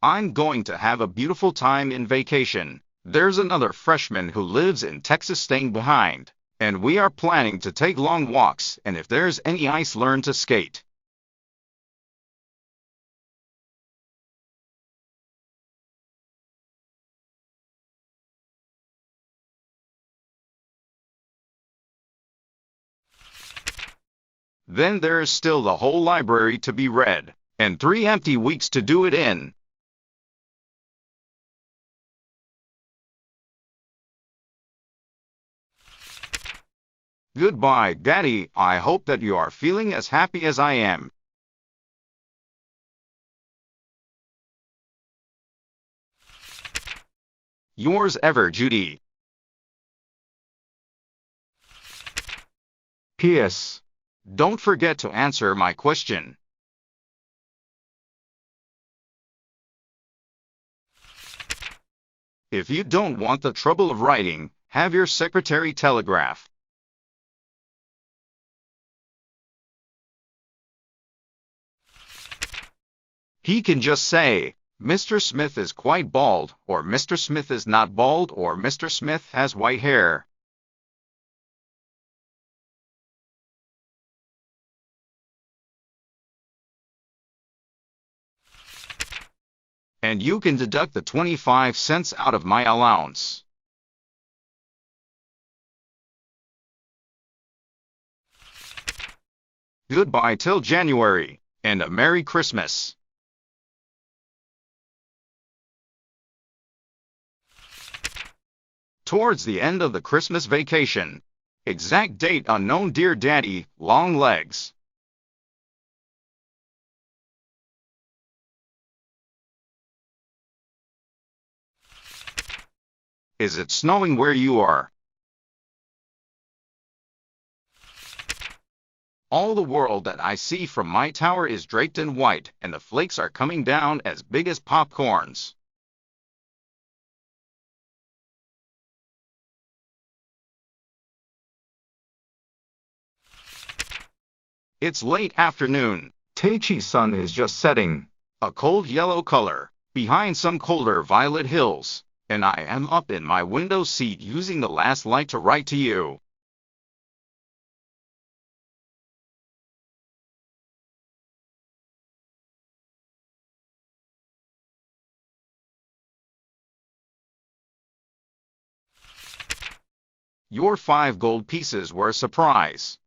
I'm going to have a beautiful time in vacation. There's another freshman who lives in Texas staying behind, and we are planning to take long walks, and if there's any ice, learn to skate. Then there is still the whole library to be read, and 3 empty weeks to do it in. Goodbye, Daddy. I hope that you are feeling as happy as I am. Yours ever, Judy. P.S. Don't forget to answer my question. If you don't want the trouble of writing, have your secretary telegraph. He can just say, Mr. Smith is quite bald, or Mr. Smith is not bald, or Mr. Smith has white hair. And you can deduct the 25 cents out of my allowance. Goodbye till January, and a Merry Christmas. Towards the end of the Christmas vacation. Exact date unknown, dear Daddy, long legs. Is it snowing where you are? All the world that I see from my tower is draped in white, and the flakes are coming down as big as popcorns. It's late afternoon. Taichi's sun is just setting, a cold yellow color, behind some colder violet hills, and I am up in my window seat using the last light to write to you. Your 5 gold pieces were a surprise.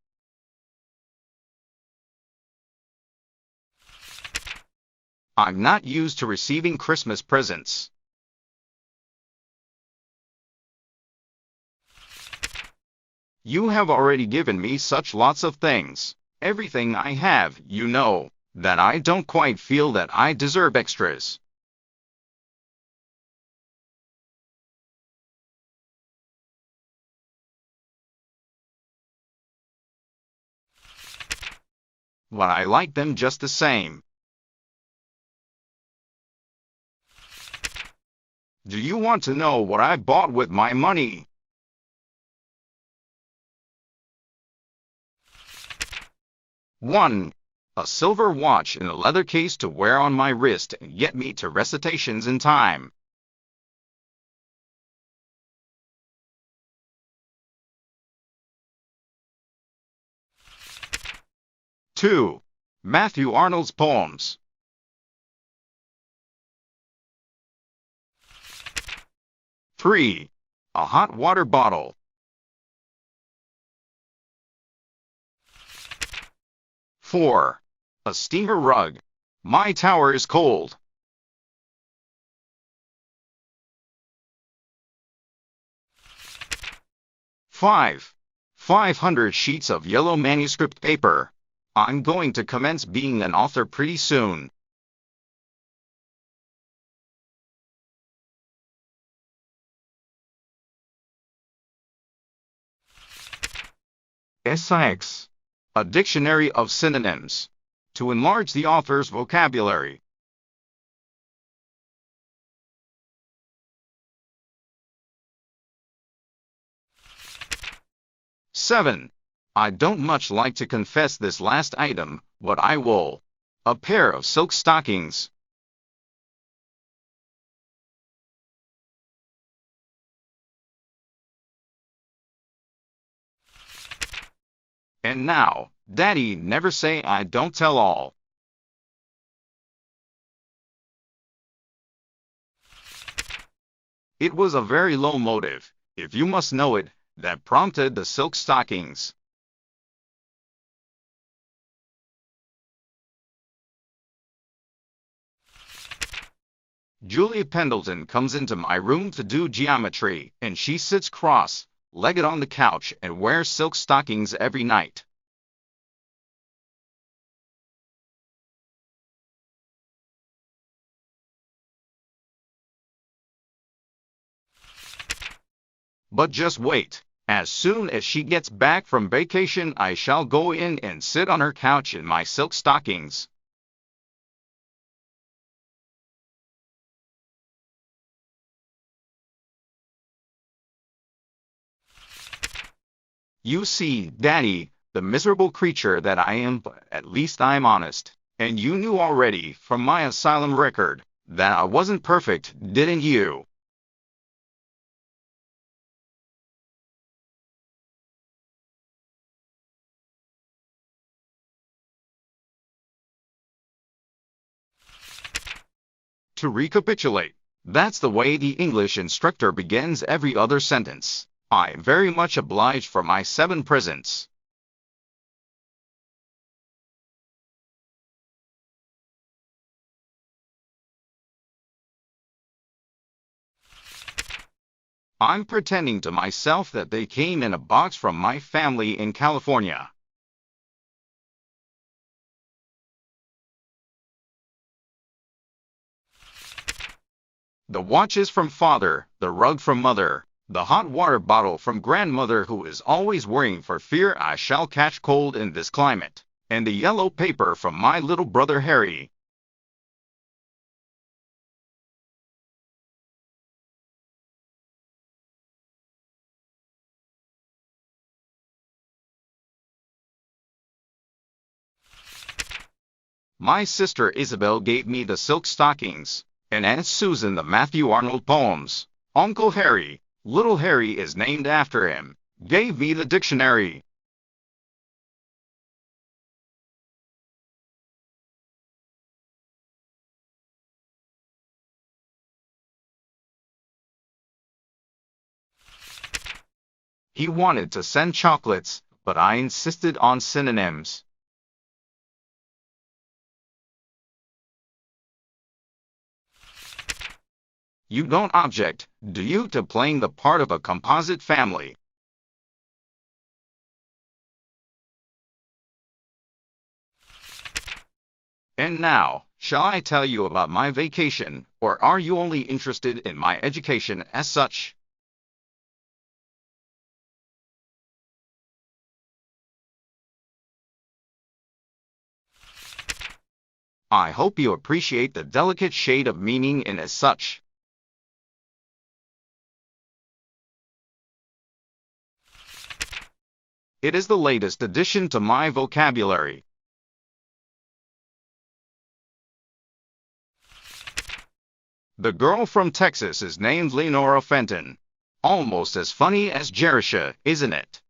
I'm not used to receiving Christmas presents. You have already given me such lots of things. Everything I have, you know, that I don't quite feel that I deserve extras. But I like them just the same. Do you want to know what I bought with my money? One, a silver watch in a leather case to wear on my wrist and get me to recitations in time. 2. Matthew Arnold's poems. 3. A hot water bottle. 4. A steamer rug. My tower is cold. 5. 500 sheets of yellow manuscript paper. I'm going to commence being an author pretty soon. SIX. A dictionary of synonyms. To enlarge the author's vocabulary. 7. I don't much like to confess this last item, but I will. A pair of silk stockings. And now, Daddy, never say I don't tell all. It was a very low motive, if you must know it, that prompted the silk stockings. Julia Pendleton comes into my room to do geometry, and she sits cross-legged on the couch and wears silk stockings every night. But just wait. As soon as she gets back from vacation, I shall go in and sit on her couch in my silk stockings. You see, Daddy, the miserable creature that I am, but at least I'm honest. And you knew already, from my asylum record, that I wasn't perfect, didn't you? To recapitulate, that's the way the English instructor begins every other sentence. I'm very much obliged for my 7 presents. I'm pretending to myself that they came in a box from my family in California. The watch is from father, the rug from mother, the hot water bottle from grandmother who is always worrying for fear I shall catch cold in this climate, and the yellow paper from my little brother Harry. My sister Isabel gave me the silk stockings, and Aunt Susan the Matthew Arnold poems. Uncle Harry, little Harry is named after him, gave me the dictionary. He wanted to send chocolates, but I insisted on synonyms. You don't object, do you, to playing the part of a composite family? And now, shall I tell you about my vacation, or are you only interested in my education as such? I hope you appreciate the delicate shade of meaning in as such. It is the latest addition to my vocabulary. The girl from Texas is named Leonora Fenton. Almost as funny as Jerusha, isn't it?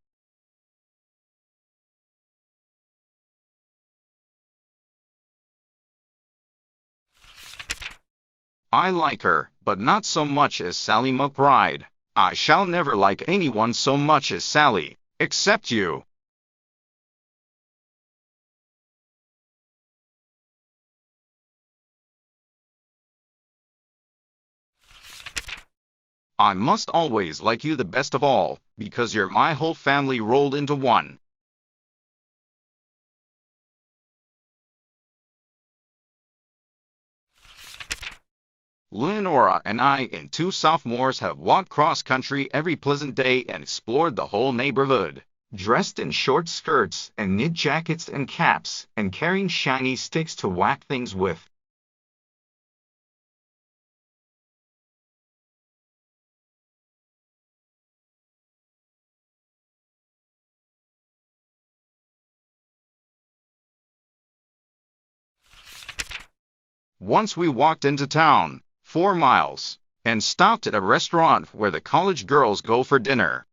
I like her, but not so much as Sally McBride. I shall never like anyone so much as Sally, except you. I must always like you the best of all, because you're my whole family rolled into one. Leonora and I and 2 sophomores have walked cross-country every pleasant day and explored the whole neighborhood, dressed in short skirts and knit jackets and caps, and carrying shiny sticks to whack things with. Once we walked into town, 4 miles, and stopped at a restaurant where the college girls go for dinner.